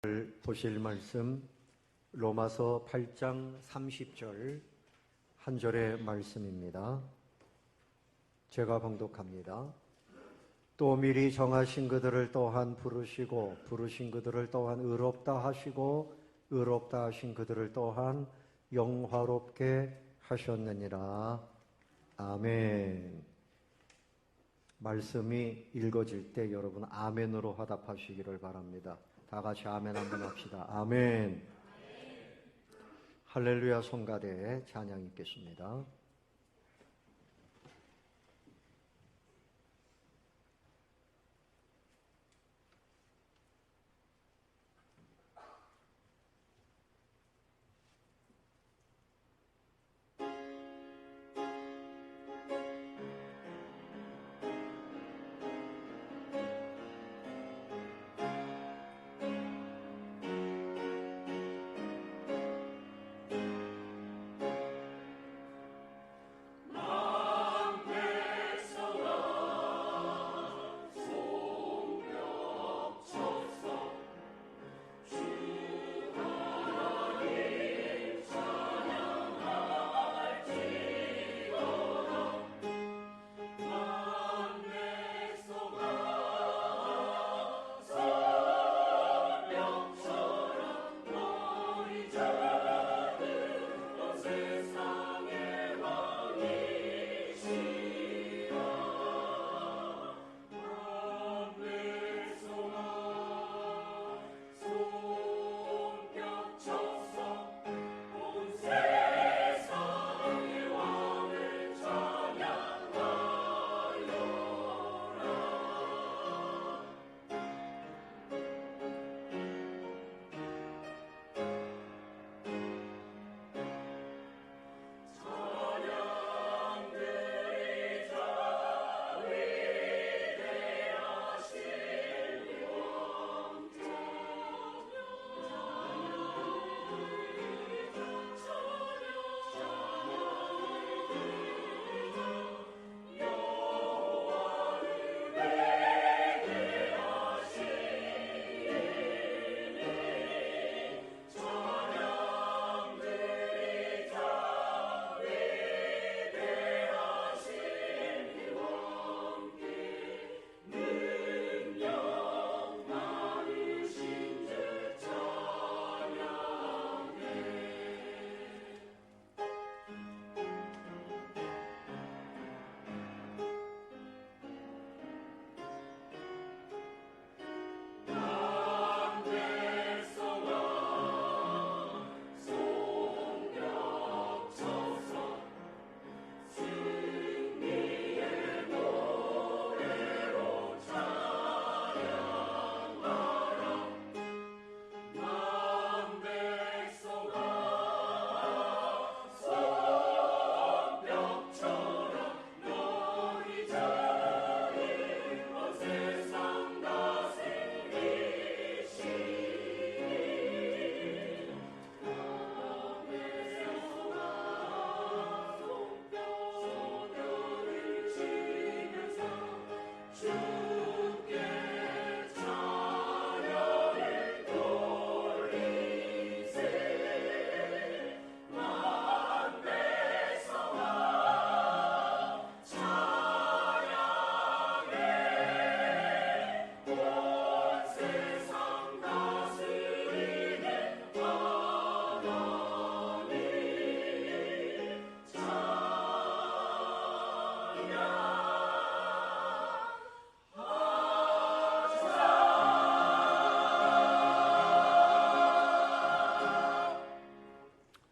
보실 말씀 로마서 8장 30절 한 절의 말씀입니다. 제가 봉독합니다. 또 미리 정하신 그들을 또한 부르시고 부르신 그들을 또한 의롭다 하시고 의롭다 하신 그들을 또한 영화롭게 하셨느니라. 아멘. 말씀이 읽어질 때 여러분 아멘으로 화답하시기를 바랍니다. 다 같이 아멘 한번 합시다. 아멘. 할렐루야 성가대에 찬양 있겠습니다.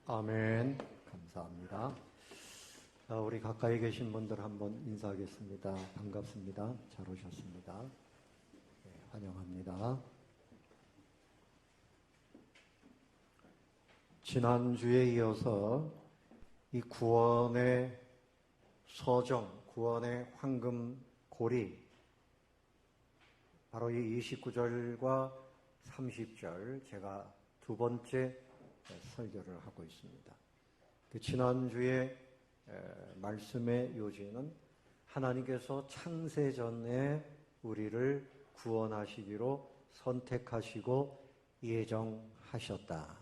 아멘. 감사합니다. 우리 가까이 계신 분들 한번 인사하겠습니다. 반갑습니다. 잘 오셨습니다. 네, 환영합니다. 지난주에 이어서 이 구원의 서정, 구원의 황금고리, 바로 이 29절과 30절 제가 두 번째 설교를 하고 있습니다. 지난주에 말씀의 요지는 하나님께서 창세 전에 우리를 구원하시기로 선택하시고 예정하셨다.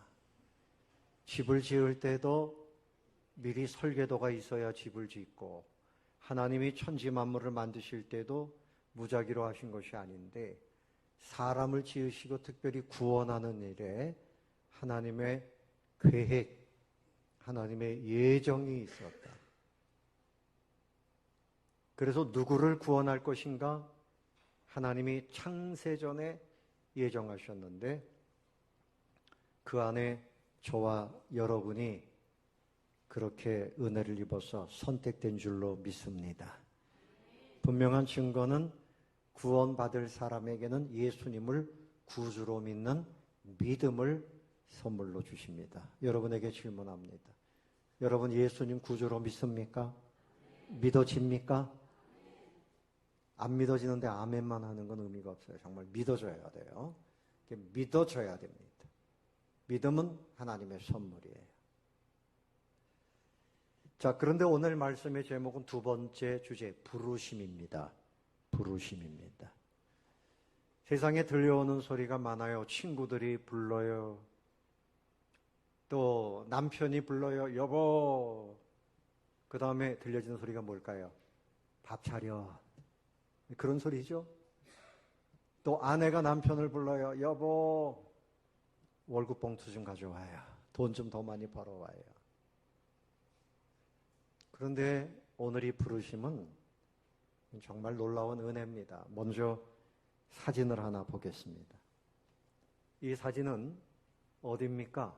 집을 지을 때도 미리 설계도가 있어야 집을 짓고, 하나님이 천지 만물을 만드실 때도 무작위로 하신 것이 아닌데, 사람을 지으시고 특별히 구원하는 일에 하나님의 계획, 하나님의 예정이 있었다. 그래서 누구를 구원할 것인가? 하나님이 창세전에 예정하셨는데, 그 안에 저와 여러분이 그렇게 은혜를 입어서 선택된 줄로 믿습니다. 분명한 증거는 구원받을 사람에게는 예수님을 구주로 믿는 믿음을 선물로 주십니다. 여러분에게 질문합니다. 여러분 예수님 구주로 믿습니까? 믿어집니까? 안 믿어지는데 아멘만 하는 건 의미가 없어요. 정말 믿어줘야 돼요. 믿어줘야 됩니다. 믿음은 하나님의 선물이에요. 자, 그런데 오늘 말씀의 제목은 두 번째 주제, 부르심입니다. 부르심입니다. 세상에 들려오는 소리가 많아요. 친구들이 불러요. 또 남편이 불러요. 여보. 그 다음에 들려지는 소리가 뭘까요? 밥 차려. 그런 소리죠. 또 아내가 남편을 불러요. 여보. 월급 봉투 좀 가져와요. 돈 좀 더 많이 벌어와요. 그런데 오늘 이 부르심은 정말 놀라운 은혜입니다. 먼저 사진을 하나 보겠습니다. 이 사진은 어디입니까?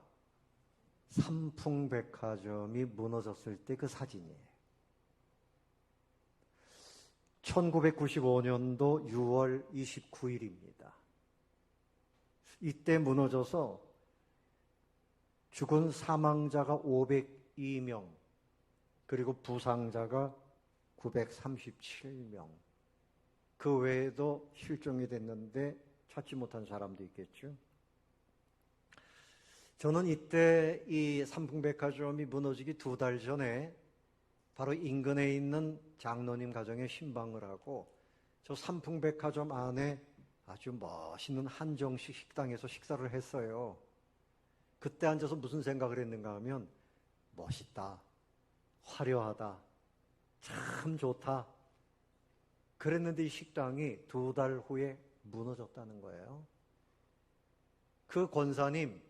삼풍백화점이 무너졌을 때 그 사진이에요. 1995년도 6월 29일입니다. 이때 무너져서 죽은 사망자가 502명, 그리고 부상자가 937명. 그 외에도 실종이 됐는데 찾지 못한 사람도 있겠죠. 저는 이때 이 삼풍백화점이 무너지기 2달 전에 바로 인근에 있는 장로님 가정에 신방을 하고 저 삼풍백화점 안에 아주 멋있는 한정식 식당에서 식사를 했어요. 그때 앉아서 무슨 생각을 했는가 하면 멋있다, 화려하다, 참 좋다. 그랬는데 이 식당이 2달 후에 무너졌다는 거예요. 그 권사님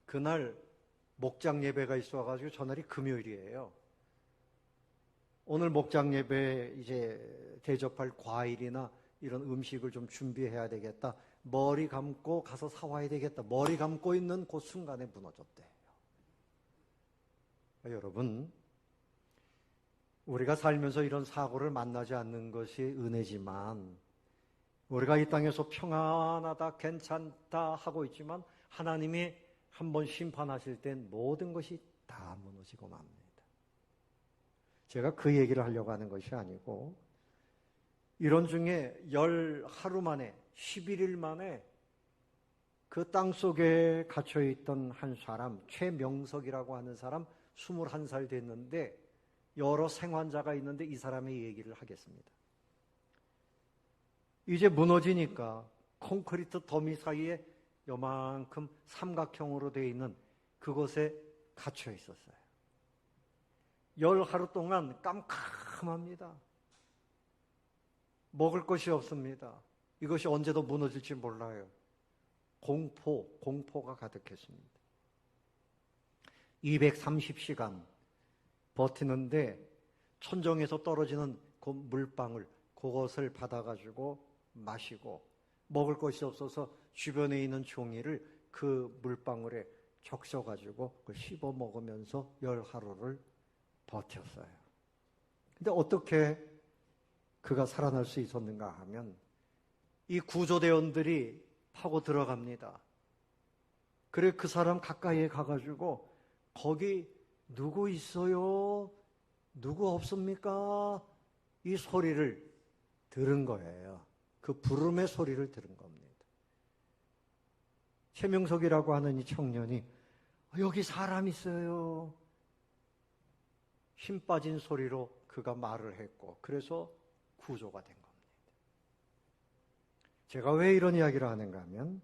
그날 목장 예배가 있어가지고 전날이 금요일이에요. 오늘 목장 예배 이제 대접할 과일이나 이런 음식을 좀 준비해야 되겠다. 머리 감고 가서 사와야 되겠다. 머리 감고 있는 그 순간에 무너졌대요. 여러분, 우리가 살면서 이런 사고를 만나지 않는 것이 은혜지만 우리가 이 땅에서 평안하다, 괜찮다 하고 있지만 하나님이 한번 심판하실 땐 모든 것이 다 무너지고 맙니다. 제가 그 얘기를 하려고 하는 것이 아니고 이런 중에 하루 만에 11일 만에 그 땅속에 갇혀있던 한 사람, 최명석이라고 하는 사람 21살 됐는데 여러 생환자가 있는데 이 사람의 얘기를 하겠습니다. 이제 무너지니까 콘크리트 더미 사이에 요만큼 삼각형으로 되어 있는 그곳에 갇혀 있었어요. 10하루 동안 깜깜합니다. 먹을 것이 없습니다. 이것이 언제도 무너질지 몰라요. 공포가 가득했습니다. 230시간 버티는데 천정에서 떨어지는 그 물방울, 그것을 받아가지고 마시고 먹을 것이 없어서 주변에 있는 종이를 그 물방울에 적셔가지고 그걸 씹어 먹으면서 10하루를 버텼어요. 근데 어떻게 그가 살아날 수 있었는가 하면 이 구조대원들이 파고 들어갑니다. 그래 그 사람 가까이에 가가지고 거기 누구 있어요? 누구 없습니까? 이 소리를 들은 거예요. 그 부름의 소리를 들은 겁니다. 최명석이라고 하는 이 청년이 여기 사람 있어요. 힘 빠진 소리로 그가 말을 했고 그래서 구조가 된 겁니다. 제가 왜 이런 이야기를 하는가 하면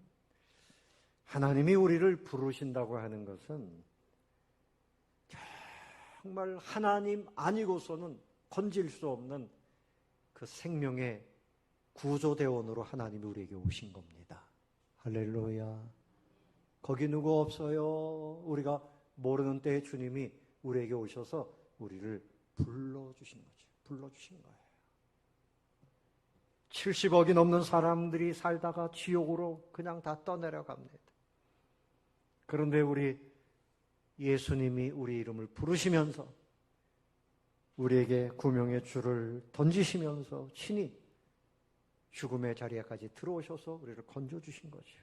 하나님이 우리를 부르신다고 하는 것은 정말 하나님 아니고서는 건질 수 없는 그 생명의 구조대원으로 하나님이 우리에게 오신 겁니다. 할렐루야. 거기 누구 없어요. 우리가 모르는 때에 주님이 우리에게 오셔서 우리를 불러주신 거죠. 불러주신 거예요. 70억이 넘는 사람들이 살다가 지옥으로 그냥 다 떠내려갑니다. 그런데 우리 예수님이 우리 이름을 부르시면서 우리에게 구명의 줄을 던지시면서 친히 죽음의 자리에까지 들어오셔서 우리를 건져주신 거죠.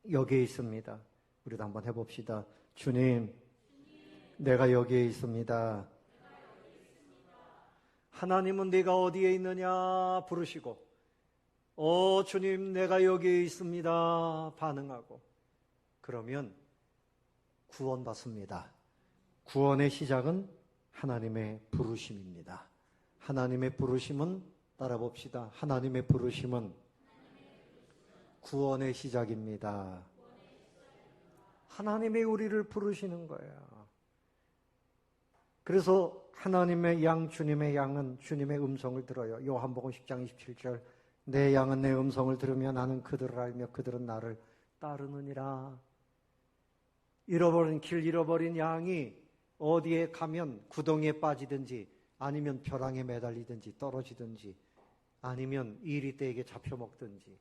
여기에 있습니다. 우리도 한번 해봅시다. 주님, 내가 여기에 있습니다. 하나님은 네가 어디에 있느냐 부르시고, 주님, 내가 여기에 있습니다 반응하고, 그러면 구원받습니다. 구원의 시작은 하나님의 부르심입니다. 하나님의 부르심은, 따라 봅시다. 하나님의 부르심은 구원의 시작입니다. 하나님이 우리를 부르시는 거예요. 그래서 하나님의 양, 주님의 양은 주님의 음성을 들어요. 요한복음 10장 27절, 내 양은 내 음성을 들으며 나는 그들을 알며 그들은 나를 따르느니라. 길 잃어버린 양이 어디에 가면 구덩이에 빠지든지 아니면 벼랑에 매달리든지 떨어지든지 아니면 이리떼에게 잡혀먹든지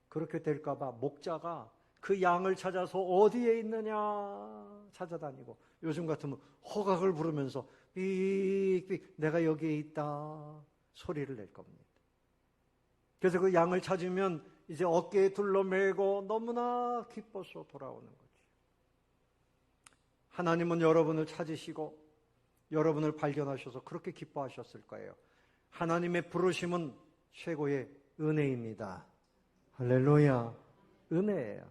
그렇게 될까 봐 목자가 그 양을 찾아서 어디에 있느냐 찾아다니고, 요즘 같으면 호각을 부르면서 삑삑 내가 여기에 있다 소리를 낼 겁니다. 그래서 그 양을 찾으면 이제 어깨에 둘러매고 너무나 기뻐서 돌아오는 거죠. 하나님은 여러분을 찾으시고 여러분을 발견하셔서 그렇게 기뻐하셨을 거예요. 하나님의 부르심은 최고의 은혜입니다. 할렐루야. 은혜예요.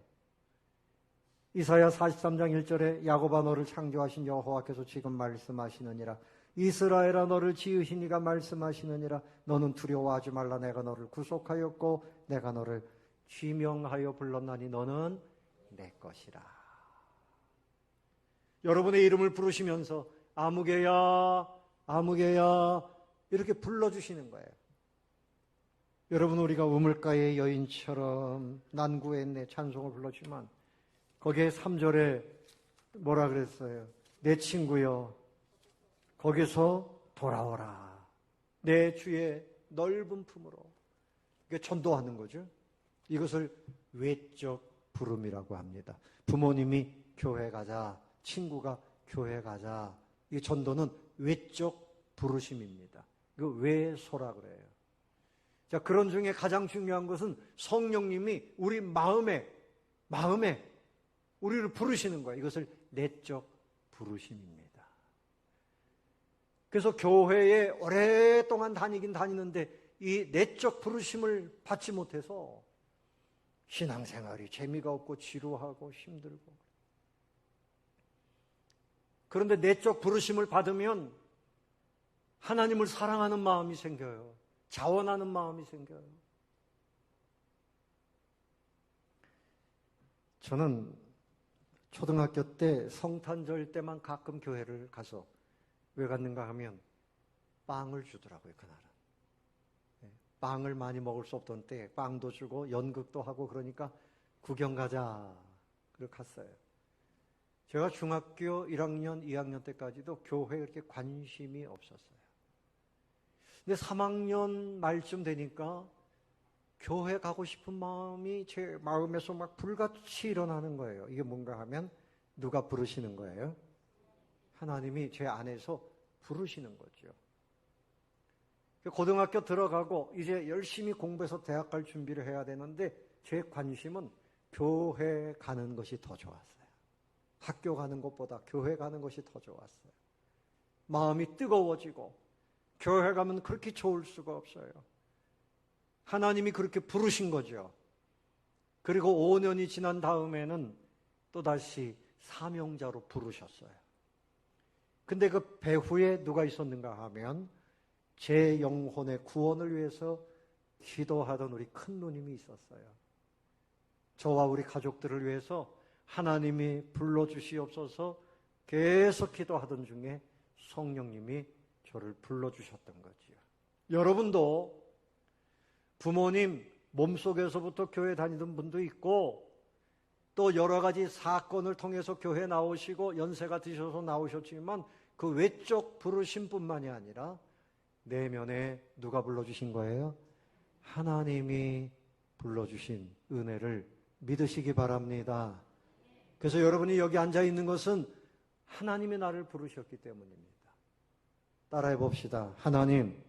이사야 43장 1절에 야곱아 너를 창조하신 여호와께서 지금 말씀하시느니라. 이스라엘아 너를 지으신 이가 말씀하시느니라. 너는 두려워하지 말라. 내가 너를 구속하였고 내가 너를 지명하여 불렀나니 너는 내 것이라. 여러분의 이름을 부르시면서 아무개야 아무개야 이렇게 불러주시는 거예요. 여러분, 우리가 우물가의 여인처럼 난구했네 찬송을 불렀지만 거기에 3절에 뭐라 그랬어요? 내 친구여 거기서 돌아오라. 내 주의 넓은 품으로. 이게 전도하는 거죠. 이것을 외적 부름이라고 합니다. 부모님이 교회 가자, 친구가 교회 가자. 이 전도는 외적 부르심입니다. 이거 외소라 그래요. 자, 그런 중에 가장 중요한 것은 성령님이 우리 마음에 우리를 부르시는 거예요. 이것을 내적 부르심입니다. 그래서 교회에 오랫동안 다니긴 다니는데 이 내적 부르심을 받지 못해서 신앙생활이 재미가 없고 지루하고 힘들고, 그런데 내적 부르심을 받으면 하나님을 사랑하는 마음이 생겨요. 자원하는 마음이 생겨요. 저는 초등학교 때 성탄절 때만 가끔 교회를 가서 왜 갔는가 하면 빵을 주더라고요. 그날은. 빵을 많이 먹을 수 없던 때 빵도 주고 연극도 하고 그러니까 구경 가자. 그렇게 갔어요. 제가 중학교 1학년, 2학년 때까지도 교회에 그렇게 관심이 없었어요. 근데 3학년 말쯤 되니까 교회 가고 싶은 마음이 제 마음에서 막 불같이 일어나는 거예요. 이게 뭔가 하면 누가 부르시는 거예요? 하나님이 제 안에서 부르시는 거죠. 고등학교 들어가고 이제 열심히 공부해서 대학 갈 준비를 해야 되는데 제 관심은 교회 가는 것이 더 좋았어요. 학교 가는 것보다 교회 가는 것이 더 좋았어요. 마음이 뜨거워지고 교회 가면 그렇게 좋을 수가 없어요. 하나님이 그렇게 부르신 거죠. 그리고 5년이 지난 다음에는 또다시 사명자로 부르셨어요. 근데 그 배후에 누가 있었는가 하면 제 영혼의 구원을 위해서 기도하던 우리 큰 누님이 있었어요. 저와 우리 가족들을 위해서 하나님이 불러주시옵소서 계속 기도하던 중에 성령님이 저를 불러주셨던 거지요. 여러분도 부모님 몸속에서부터 교회 다니던 분도 있고 또 여러 가지 사건을 통해서 교회 나오시고 연세가 드셔서 나오셨지만 그 외적 부르심뿐만이 아니라 내면에 누가 불러주신 거예요? 하나님이 불러주신 은혜를 믿으시기 바랍니다. 그래서 여러분이 여기 앉아 있는 것은 하나님이 나를 부르셨기 때문입니다. 따라해 봅시다. 하나님,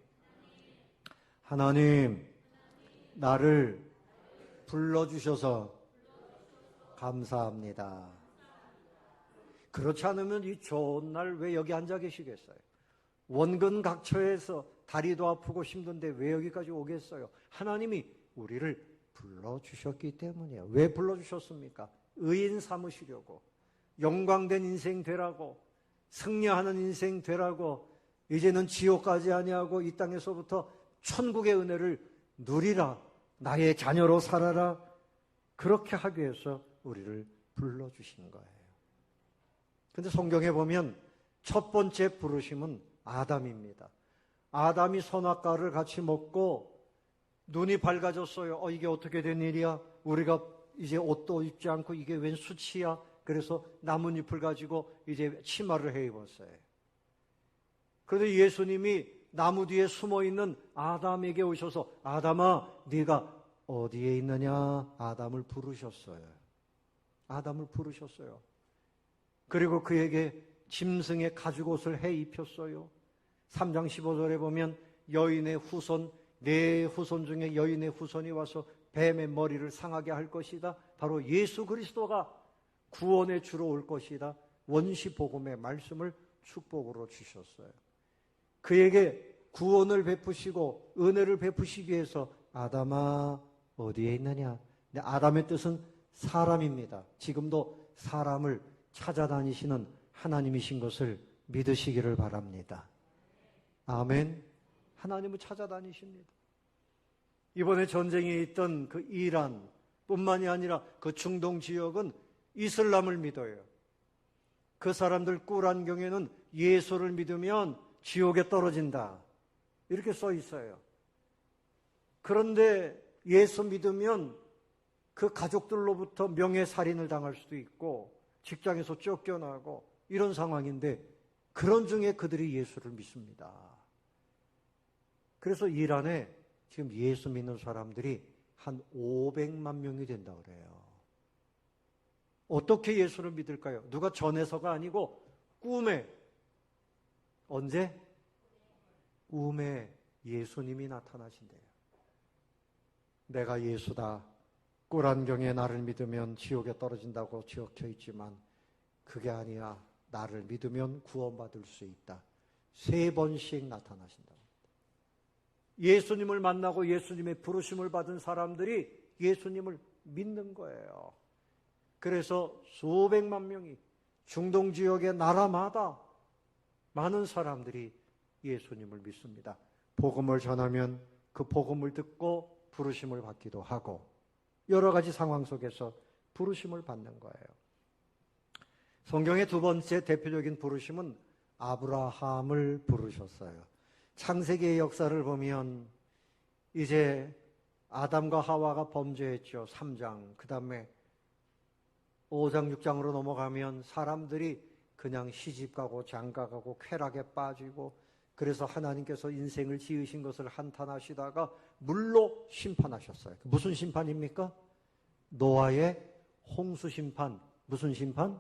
나를 불러주셔서 감사합니다. 그렇지 않으면 이 좋은 날 왜 여기 앉아 계시겠어요? 원근각처에서 다리도 아프고 힘든데 왜 여기까지 오겠어요? 하나님이 우리를 불러주셨기 때문이에요. 왜 불러주셨습니까? 의인 삼으시려고, 영광된 인생 되라고, 승리하는 인생 되라고, 이제는 지옥 가지 아니하고 이 땅에서부터 천국의 은혜를 누리라, 나의 자녀로 살아라, 그렇게 하기 위해서 우리를 불러주신 거예요. 근데 성경에 보면 첫 번째 부르심은 아담입니다. 아담이 선악과를 같이 먹고 눈이 밝아졌어요. 이게 어떻게 된 일이야? 우리가 이제 옷도 입지 않고 이게 웬 수치야? 그래서 나뭇잎을 가지고 이제 치마를 해 입었어요. 그런데 예수님이 나무 뒤에 숨어있는 아담에게 오셔서 아담아, 네가 어디에 있느냐? 아담을 부르셨어요. 아담을 부르셨어요. 그리고 그에게 짐승의 가죽옷을 해 입혔어요. 3장 15절에 보면 여인의 후손, 내 후손 중에 여인의 후손이 와서 뱀의 머리를 상하게 할 것이다. 바로 예수 그리스도가 구원의 주로 올 것이다. 원시 복음의 말씀을 축복으로 주셨어요. 그에게 구원을 베푸시고 은혜를 베푸시기 위해서 아담아 어디에 있느냐? 근데 아담의 뜻은 사람입니다. 지금도 사람을 찾아다니시는 하나님이신 것을 믿으시기를 바랍니다. 아멘. 하나님을 찾아다니십니다. 이번에 전쟁이 있던 그 이란 뿐만이 아니라 그 중동 지역은 이슬람을 믿어요. 그 사람들 꿀안경에는 예수를 믿으면 지옥에 떨어진다, 이렇게 써 있어요. 그런데 예수 믿으면 그 가족들로부터 명예살인을 당할 수도 있고 직장에서 쫓겨나고 이런 상황인데 그런 중에 그들이 예수를 믿습니다. 그래서 이란에 지금 예수 믿는 사람들이 한 500만 명이 된다 그래요. 어떻게 예수를 믿을까요? 누가 전해서가 아니고 꿈에, 언제? 꿈에 예수님이 나타나신대요. 내가 예수다. 꿀안경에 나를 믿으면 지옥에 떨어진다고 적혀 있지만 그게 아니야. 나를 믿으면 구원받을 수 있다. 3번씩 나타나신다. 예수님을 만나고 예수님의 부르심을 받은 사람들이 예수님을 믿는 거예요. 그래서 수백만 명이 중동 지역의 나라마다 많은 사람들이 예수님을 믿습니다. 복음을 전하면 그 복음을 듣고 부르심을 받기도 하고 여러 가지 상황 속에서 부르심을 받는 거예요. 성경의 두 번째 대표적인 부르심은 아브라함을 부르셨어요. 창세기의 역사를 보면 이제 아담과 하와가 범죄했죠. 3장. 그 다음에 5장, 6장으로 넘어가면 사람들이 그냥 시집가고 장가가고 쾌락에 빠지고 그래서 하나님께서 인생을 지으신 것을 한탄하시다가 물로 심판하셨어요. 무슨 심판입니까? 노아의 홍수 심판. 무슨 심판?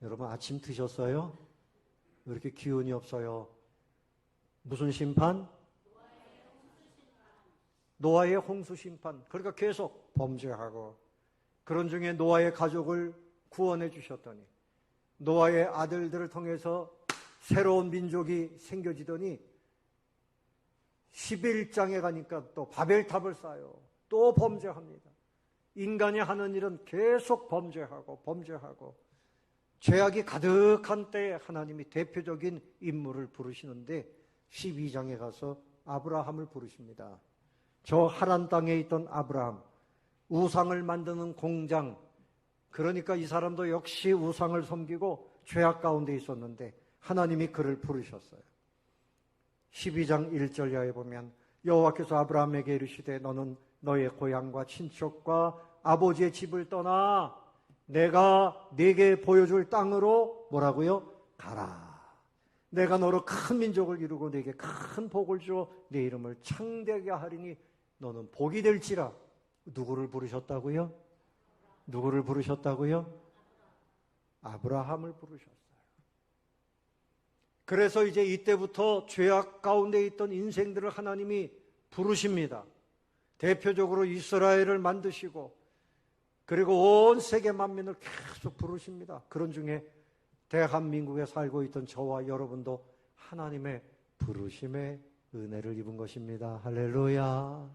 여러분 아침 드셨어요? 왜 이렇게 기운이 없어요? 무슨 심판? 노아의 홍수 심판. 그러니까 계속 범죄하고 그런 중에 노아의 가족을 구원해 주셨더니 노아의 아들들을 통해서 새로운 민족이 생겨지더니 11장에 가니까 또 바벨탑을 쌓아요. 또 범죄합니다. 인간이 하는 일은 계속 범죄하고 죄악이 가득한 때에 하나님이 대표적인 인물을 부르시는데 12장에 가서 아브라함을 부르십니다. 저 하란 땅에 있던 아브라함, 우상을 만드는 공장, 그러니까 이 사람도 역시 우상을 섬기고 죄악 가운데 있었는데 하나님이 그를 부르셨어요. 12장 1절야에 보면 여호와께서 아브라함에게 이르시되 너는 너의 고향과 친척과 아버지의 집을 떠나 내가 네게 보여줄 땅으로 뭐라고요? 가라. 내가 너로 큰 민족을 이루고 네게 큰 복을 주어 네 이름을 창대하게 하리니 너는 복이 될지라. 누구를 부르셨다고요? 누구를 부르셨다고요? 아브라함을 부르셨어요. 그래서 이제 이때부터 죄악 가운데 있던 인생들을 하나님이 부르십니다. 대표적으로 이스라엘을 만드시고 그리고 온 세계 만민을 계속 부르십니다. 그런 중에 대한민국에 살고 있던 저와 여러분도 하나님의 부르심의 은혜를 입은 것입니다. 할렐루야.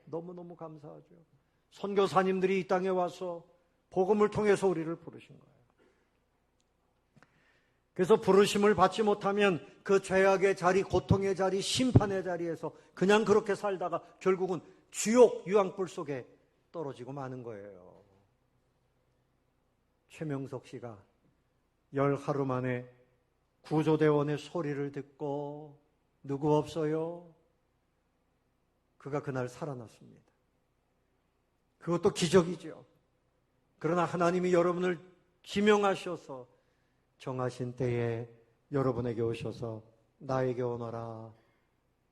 너무너무 감사하죠. 선교사님들이 이 땅에 와서 복음을 통해서 우리를 부르신 거예요. 그래서 부르심을 받지 못하면 그 죄악의 자리, 고통의 자리, 심판의 자리에서 그냥 그렇게 살다가 결국은 지옥 유황불 속에 떨어지고 마는 거예요. 최명석 씨가 열 하루 만에 구조대원의 소리를 듣고 누구 없어요? 그가 그날 살아났습니다. 그것도 기적이죠. 그러나 하나님이 여러분을 지명하셔서 정하신 때에 여러분에게 오셔서 나에게 오너라.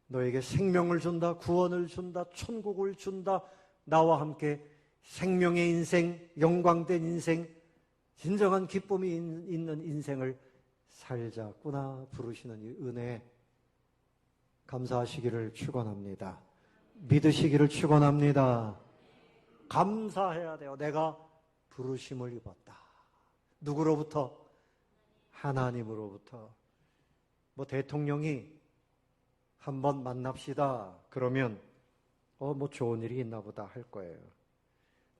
너에게 생명을 준다. 구원을 준다. 천국을 준다. 나와 함께 생명의 인생, 영광된 인생, 진정한 기쁨이 있는 인생을 살자꾸나 부르시는 이 은혜에 감사하시기를 축원합니다. 믿으시기를 축원합니다. 감사해야 돼요. 내가 부르심을 입었다. 누구로부터? 하나님으로부터. 뭐 대통령이 한번 만납시다 그러면 뭐 좋은 일이 있나 보다 할 거예요.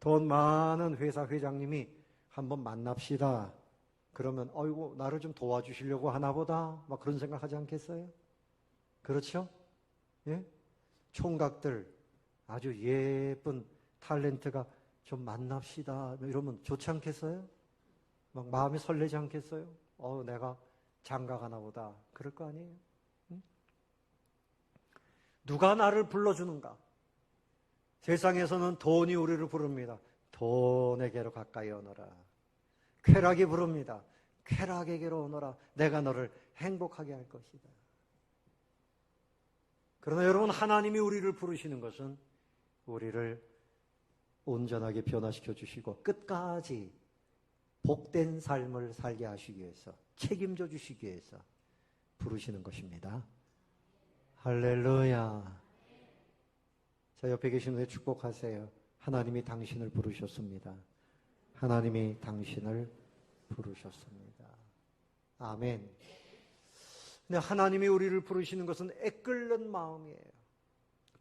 돈 많은 회사 회장님이 한번 만납시다 그러면 어이구 나를 좀 도와주시려고 하나 보다 막 그런 생각하지 않겠어요? 그렇죠? 예? 총각들 아주 예쁜 탤런트가 좀 만납시다 이러면 좋지 않겠어요? 막 마음이 설레지 않겠어요? 내가 장가가나 보다 그럴 거 아니에요? 응? 누가 나를 불러주는가? 세상에서는 돈이 우리를 부릅니다. 돈에게로 가까이 오너라. 쾌락이 부릅니다. 쾌락에게로 오너라. 내가 너를 행복하게 할 것이다. 그러나 여러분 하나님이 우리를 부르시는 것은 우리를 온전하게 변화시켜 주시고 끝까지 복된 삶을 살게 하시기 위해서 책임져 주시기 위해서 부르시는 것입니다. 할렐루야. 자, 옆에 계신 분들 축복하세요. 하나님이 당신을 부르셨습니다. 하나님이 당신을 부르셨습니다. 아멘. 근데 하나님이 우리를 부르시는 것은 애끓는 마음이에요.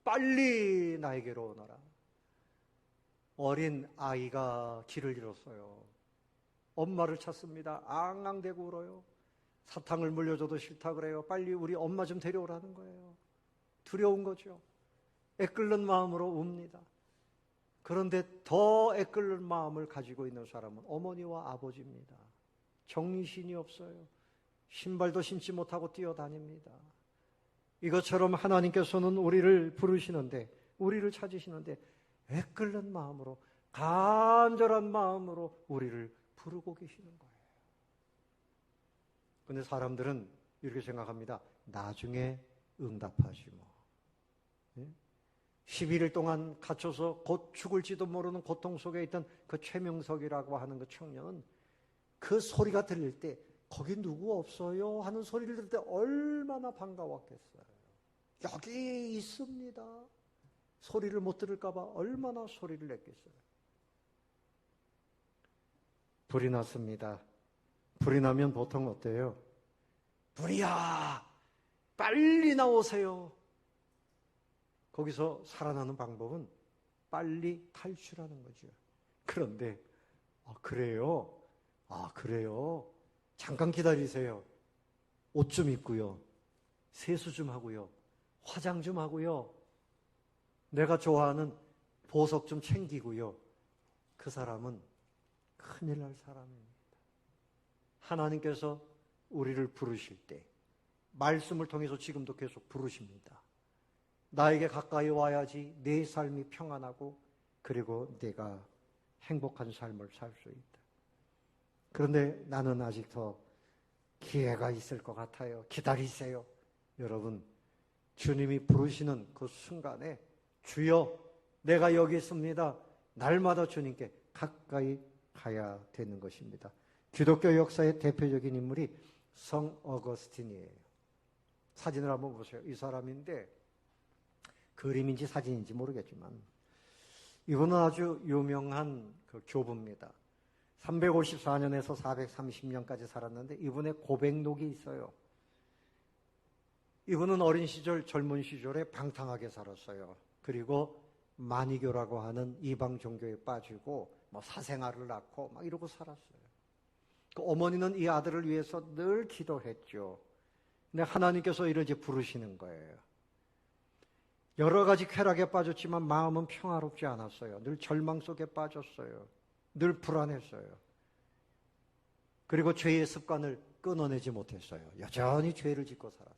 빨리 나에게로 오너라. 어린 아이가 길을 잃었어요. 엄마를 찾습니다. 앙앙대고 울어요. 사탕을 물려줘도 싫다 그래요. 빨리 우리 엄마 좀 데려오라는 거예요. 두려운 거죠. 애끓는 마음으로 웁니다. 그런데 더 애끓는 마음을 가지고 있는 사람은 어머니와 아버지입니다. 정신이 없어요. 신발도 신지 못하고 뛰어다닙니다. 이것처럼 하나님께서는 우리를 부르시는데, 우리를 찾으시는데 애끓는 마음으로, 간절한 마음으로 우리를 부르고 계시는 거예요. 그런데 사람들은 이렇게 생각합니다. 나중에 응답하지 뭐. 11일 동안 갇혀서 곧 죽을지도 모르는 고통 속에 있던 그 최명석이라고 하는 그 청년은 그 소리가 들릴 때 거기 누구 없어요? 하는 소리를 들을 때 얼마나 반가웠겠어요. 여기 있습니다. 소리를 못 들을까 봐 얼마나 소리를 냈겠어요. 불이 났습니다. 불이 나면 보통 어때요? 불이야! 빨리 나오세요. 거기서 살아나는 방법은 빨리 탈출하는 거죠. 그런데 그래요? 그래요? 잠깐 기다리세요. 옷 좀 입고요. 세수 좀 하고요. 화장 좀 하고요. 내가 좋아하는 보석 좀 챙기고요. 그 사람은 큰일 날 사람입니다. 하나님께서 우리를 부르실 때 말씀을 통해서 지금도 계속 부르십니다. 나에게 가까이 와야지 내 삶이 평안하고 그리고 내가 행복한 삶을 살 수 있다. 그런데 나는 아직 더 기회가 있을 것 같아요. 기다리세요. 여러분, 주님이 부르시는 그 순간에 주여 내가 여기 있습니다. 날마다 주님께 가까이 가야 되는 것입니다. 기독교 역사의 대표적인 인물이 성 어거스틴이에요. 사진을 한번 보세요. 이 사람인데 그림인지 사진인지 모르겠지만 이분은 아주 유명한 그 교부입니다. 354년에서 430년까지 살았는데 이분의 고백록이 있어요. 이분은 어린 시절, 젊은 시절에 방탕하게 살았어요. 그리고 마니교라고 하는 이방 종교에 빠지고 뭐 사생아를 낳고 막 이러고 살았어요. 그 어머니는 이 아들을 위해서 늘 기도했죠. 근데 하나님께서 이렇게 부르시는 거예요. 여러 가지 쾌락에 빠졌지만 마음은 평화롭지 않았어요. 늘 절망 속에 빠졌어요. 늘 불안했어요. 그리고 죄의 습관을 끊어내지 못했어요. 여전히 죄를 짓고 살았어요.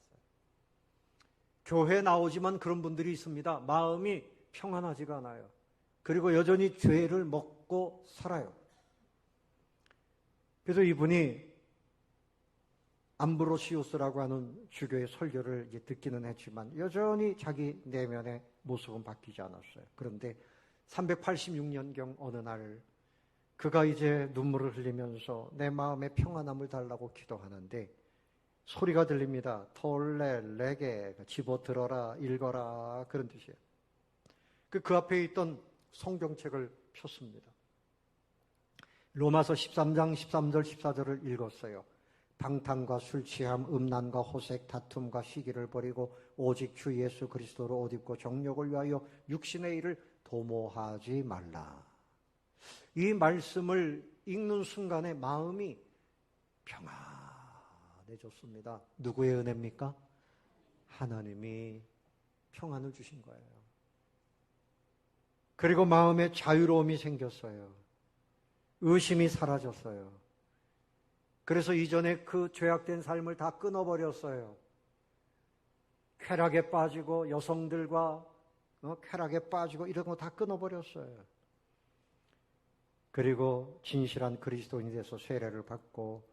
교회 나오지만 그런 분들이 있습니다. 마음이 평안하지가 않아요. 그리고 여전히 죄를 먹고 살아요. 그래서 이분이 암브로시우스라고 하는 주교의 설교를 이제 듣기는 했지만 여전히 자기 내면의 모습은 바뀌지 않았어요. 그런데 386년경 어느 날 그가 이제 눈물을 흘리면서 내 마음의 평안함을 달라고 기도하는데 소리가 들립니다. 톨레, 레게, 집어들어라, 읽어라 그런 뜻이에요. 그 앞에 있던 성경책을 폈습니다. 로마서 13장 13절 14절을 읽었어요. 방탕과 술 취함, 음란과 호색, 다툼과 시기를 버리고 오직 주 예수 그리스도로 옷 입고 정욕을 위하여 육신의 일을 도모하지 말라. 이 말씀을 읽는 순간에 마음이 평안해졌습니다. 누구의 은혜입니까? 하나님이 평안을 주신 거예요. 그리고 마음에 자유로움이 생겼어요. 의심이 사라졌어요. 그래서 이전에 그 죄악된 삶을 다 끊어버렸어요. 쾌락에 빠지고 여성들과 쾌락에 빠지고 이런 거 다 끊어버렸어요. 그리고 진실한 그리스도인이 돼서 세례를 받고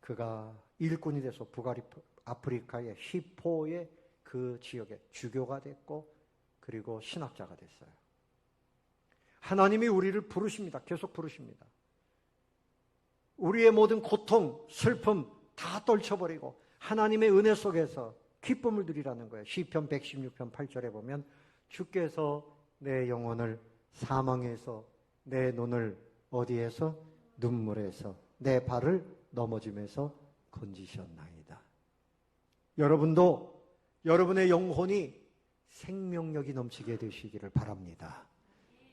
그가 일꾼이 돼서 북아프리카의 히포의 그 지역에 주교가 됐고 그리고 신학자가 됐어요. 하나님이 우리를 부르십니다. 계속 부르십니다. 우리의 모든 고통, 슬픔 다 떨쳐버리고 하나님의 은혜 속에서 기쁨을 누리라는 거예요. 시편 116편 8절에 보면 주께서 내 영혼을 사망에서 내 눈을 어디에서? 눈물에서 내 발을 넘어짐에서 건지셨나이다. 여러분도 여러분의 영혼이 생명력이 넘치게 되시기를 바랍니다.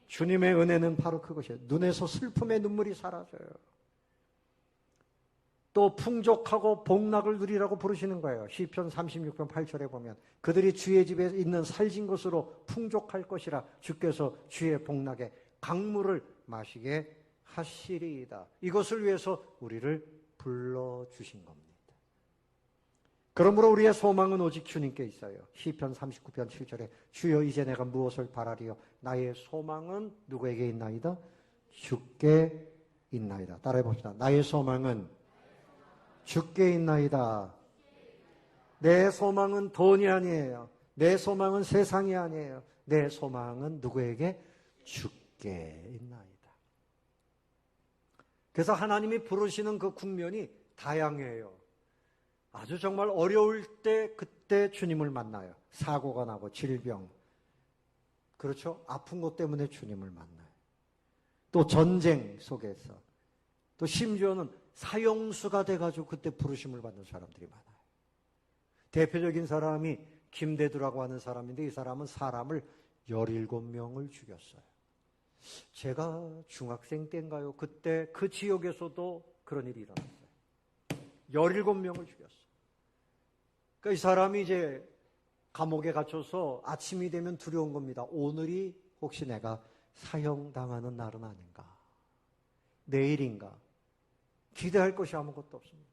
주님의 은혜는 바로 그것이에요. 눈에서 슬픔의 눈물이 사라져요. 또 풍족하고 복락을 누리라고 부르시는 거예요. 시편 36편 8절에 보면 그들이 주의 집에 있는 살진 것으로 풍족할 것이라 주께서 주의 복락에 강물을 마시게 하시리이다. 이것을 위해서 우리를 불러주신 겁니다. 그러므로 우리의 소망은 오직 주님께 있어요. 시편 39편 7절에 주여 이제 내가 무엇을 바라리요? 나의 소망은 누구에게 있나이다? 주께 있나이다. 따라해 봅시다. 나의 소망은 주께 있나이다. 내 소망은 돈이 아니에요. 내 소망은 세상이 아니에요. 내 소망은 누구에게? 주께 있나이다. 그래서 하나님이 부르시는 그 국면이 다양해요. 아주 정말 어려울 때 그때 주님을 만나요. 사고가 나고 질병, 그렇죠? 아픈 것 때문에 주님을 만나요. 또 전쟁 속에서, 또 심지어는 사형수가 돼가지고 그때 부르심을 받는 사람들이 많아요. 대표적인 사람이 김대두라고 하는 사람인데 이 사람은 사람을 17명을 죽였어요. 제가 중학생 때인가요? 그때 그 지역에서도 그런 일이 일어났어요. 17명을 죽였어요. 그러니까 이 사람이 이제 감옥에 갇혀서 아침이 되면 두려운 겁니다. 오늘이 혹시 내가 사형당하는 날은 아닌가? 내일인가? 기대할 것이 아무것도 없습니다.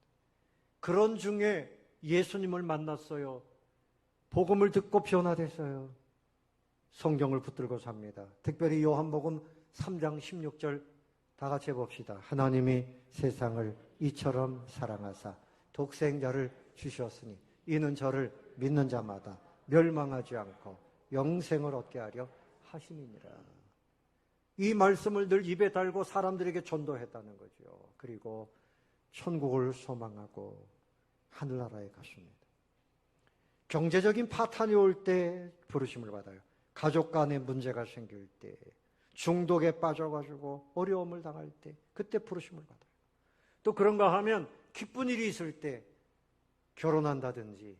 그런 중에 예수님을 만났어요. 복음을 듣고 변화됐어요. 성경을 붙들고 삽니다. 특별히 요한복음 3장 16절 다 같이 해봅시다. 하나님이 세상을 이처럼 사랑하사 독생자를 주셨으니 이는 저를 믿는 자마다 멸망하지 않고 영생을 얻게 하려 하심이니라. 이 말씀을 늘 입에 달고 사람들에게 전도했다는 거죠. 그리고 천국을 소망하고 하늘나라에 갔습니다. 경제적인 파탄이 올 때 부르심을 받아요. 가족 간에 문제가 생길 때, 중독에 빠져가지고 어려움을 당할 때, 그때 부르심을 받아요. 또 그런가 하면 기쁜 일이 있을 때, 결혼한다든지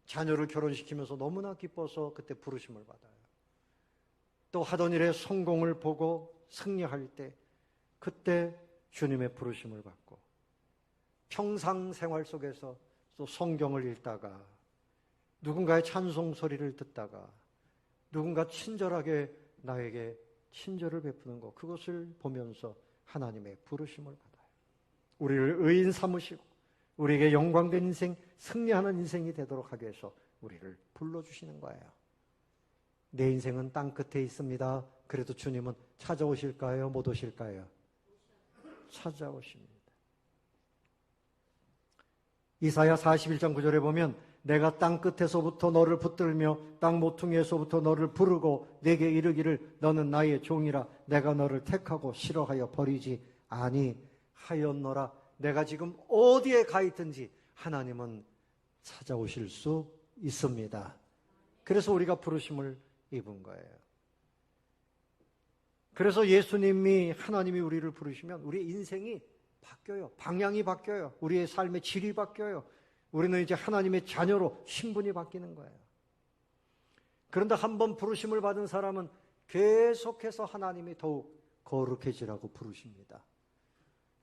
자녀를 결혼시키면서 너무나 기뻐서 그때 부르심을 받아요. 또 하던 일에 성공을 보고 승리할 때, 그때 주님의 부르심을 받고, 평상 생활 속에서 또 성경을 읽다가 누군가의 찬송 소리를 듣다가 누군가 친절하게 나에게 친절을 베푸는 것, 그것을 보면서 하나님의 부르심을 받아요. 우리를 의인 삼으시고 우리에게 영광된 인생, 승리하는 인생이 되도록 하기 위해서 우리를 불러주시는 거예요. 내 인생은 땅 끝에 있습니다. 그래도 주님은 찾아오실까요? 못 오실까요? 찾아오십니다. 이사야 41장 9절에 보면 내가 땅 끝에서부터 너를 붙들며 땅 모퉁이에서부터 너를 부르고 내게 이르기를 너는 나의 종이라 내가 너를 택하고 싫어하여 버리지 아니하였노라. 내가 지금 어디에 가 있든지 하나님은 찾아오실 수 있습니다. 그래서 우리가 부르심을 입은 거예요. 그래서 예수님이, 하나님이 우리를 부르시면 우리의 인생이 바뀌어요. 방향이 바뀌어요. 우리의 삶의 질이 바뀌어요. 우리는 이제 하나님의 자녀로 신분이 바뀌는 거예요. 그런데 한번 부르심을 받은 사람은 계속해서 하나님이 더욱 거룩해지라고 부르십니다.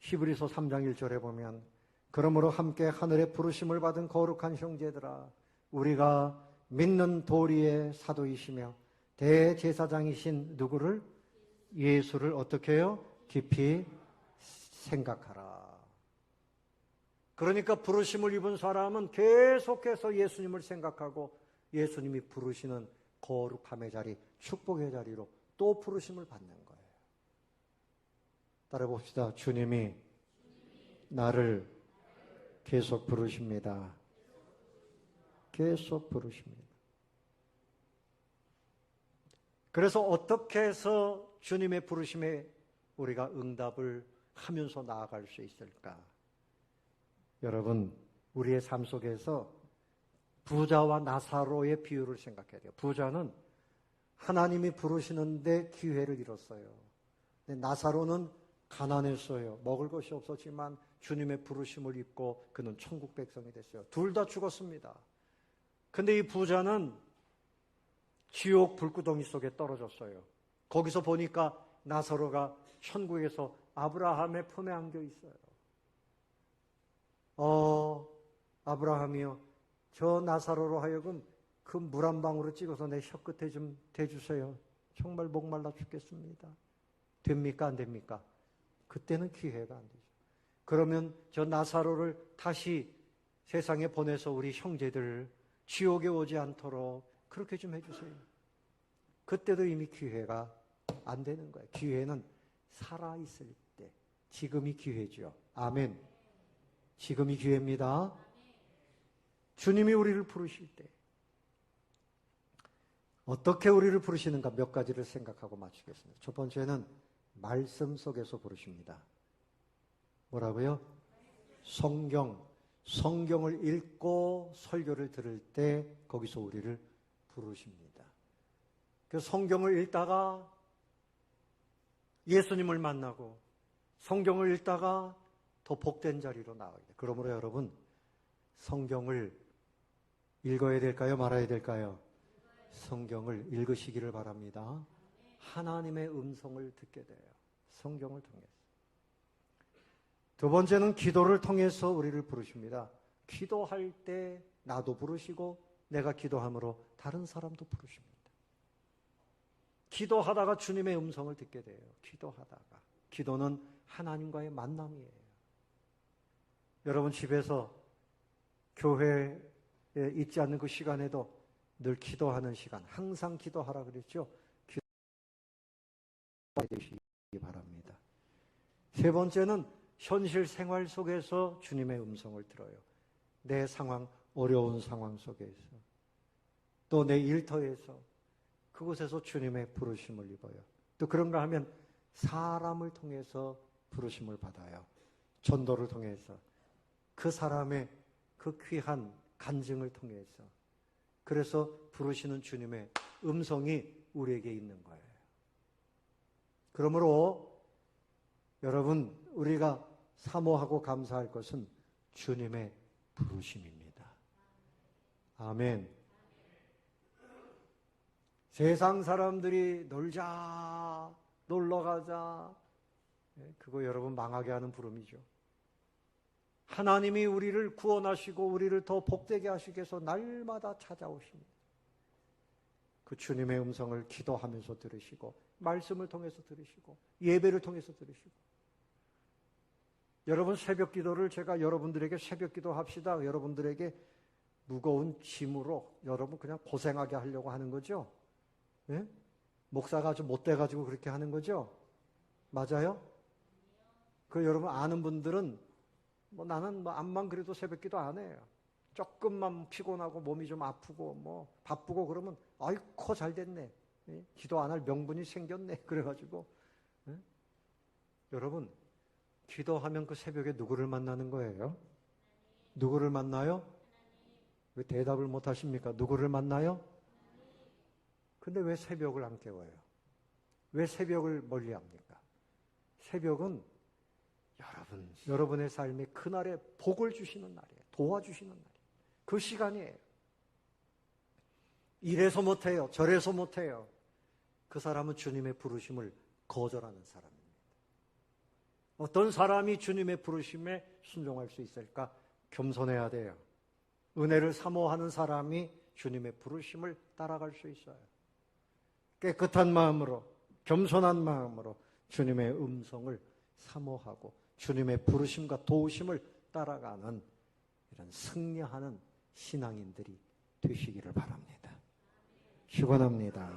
히브리서 3장 1절에 보면 그러므로 함께 하늘의 부르심을 받은 거룩한 형제들아, 우리가 믿는 도리의 사도이시며 대제사장이신 누구를? 예수를 어떻게 해요? 깊이 생각하라. 그러니까 부르심을 입은 사람은 계속해서 예수님을 생각하고 예수님이 부르시는 거룩함의 자리, 축복의 자리로 또 부르심을 받는 거예요. 따라 봅시다. 주님이 나를 계속 부르십니다. 계속 부르십니다. 그래서 어떻게 해서 주님의 부르심에 우리가 응답을 하면서 나아갈 수 있을까? 여러분, 우리의 삶 속에서 부자와 나사로의 비유를 생각해야 돼요. 부자는 하나님이 부르시는데 기회를 잃었어요. 근데 나사로는 가난했어요. 먹을 것이 없었지만 주님의 부르심을 입고 그는 천국 백성이 됐어요. 둘 다 죽었습니다. 근데 이 부자는 지옥 불구덩이 속에 떨어졌어요. 거기서 보니까 나사로가 천국에서 아브라함의 품에 안겨 있어요. 아브라함이요, 저 나사로로 하여금 그 물 한 방울을 찍어서 내 혀끝에 좀 대주세요. 정말 목말라 죽겠습니다. 됩니까? 안 됩니까? 그때는 기회가 안 되죠. 그러면 저 나사로를 다시 세상에 보내서 우리 형제들 지옥에 오지 않도록 그렇게 좀 해주세요. 그때도 이미 기회가 안 되는 거예요. 기회는 살아있을 때, 지금이 기회죠. 아멘. 지금이 기회입니다. 주님이 우리를 부르실 때 어떻게 우리를 부르시는가 몇 가지를 생각하고 마치겠습니다. 첫 번째는 말씀 속에서 부르십니다. 뭐라고요? 성경을 읽고 설교를 들을 때 거기서 우리를 부르십니다. 그 성경을 읽다가 예수님을 만나고 성경을 읽다가 더 복된 자리로 나가게 돼요. 그러므로 여러분, 성경을 읽어야 될까요? 말아야 될까요? 성경을 읽으시기를 바랍니다. 하나님의 음성을 듣게 돼요. 성경을 통해서. 두 번째는 기도를 통해서 우리를 부르십니다. 기도할 때 나도 부르시고 내가 기도함으로 다른 사람도 부르십니다. 기도하다가 주님의 음성을 듣게 돼요. 기도하다가. 기도는 하나님과의 만남이에요. 여러분 집에서 교회에 있지 않는 그 시간에도 늘 기도하는 시간, 항상 기도하라 그랬죠. 기도해야 되시기 바랍니다. 세 번째는 현실 생활 속에서 주님의 음성을 들어요. 내 상황, 어려운 상황 속에서, 또 내 일터에서, 그곳에서 주님의 부르심을 입어요. 또 그런가 하면 사람을 통해서 부르심을 받아요. 전도를 통해서, 그 사람의 그 귀한 간증을 통해서. 그래서 부르시는 주님의 음성이 우리에게 있는 거예요. 그러므로 여러분, 우리가 사모하고 감사할 것은 주님의 부르심입니다. 아멘. 세상 사람들이 놀자, 놀러가자, 그거 여러분 망하게 하는 부름이죠. 하나님이 우리를 구원하시고 우리를 더 복되게 하시기 위해서 날마다 찾아오십니다. 그 주님의 음성을 기도하면서 들으시고, 말씀을 통해서 들으시고, 예배를 통해서 들으시고. 여러분 새벽 기도를 제가 여러분들에게 새벽 기도 합시다, 여러분들에게 무거운 짐으로 여러분 그냥 고생하게 하려고 하는 거죠? 예? 목사가 아주 못돼가지고 그렇게 하는 거죠? 맞아요? 그 여러분 아는 분들은 나는 암만 그래도 새벽 기도 안 해요. 조금만 피곤하고 몸이 좀 아프고 바쁘고 그러면 아이코 잘 됐네. 예? 기도 안 할 명분이 생겼네. 그래가지고 예? 여러분 기도하면 그 새벽에 누구를 만나는 거예요? 누구를 만나요? 왜 대답을 못 하십니까? 누구를 만나요? 근데 왜 새벽을 안 깨워요? 왜 새벽을 멀리합니까? 새벽은 여러분의 삶에 그날에 복을 주시는 날이에요. 도와주시는 날이에요. 그 시간이에요. 이래서 못해요. 저래서 못해요. 그 사람은 주님의 부르심을 거절하는 사람입니다. 어떤 사람이 주님의 부르심에 순종할 수 있을까? 겸손해야 돼요. 은혜를 사모하는 사람이 주님의 부르심을 따라갈 수 있어요. 깨끗한 마음으로, 겸손한 마음으로 주님의 음성을 사모하고 주님의 부르심과 도우심을 따라가는 이런 승리하는 신앙인들이 되시기를 바랍니다. 축원합니다.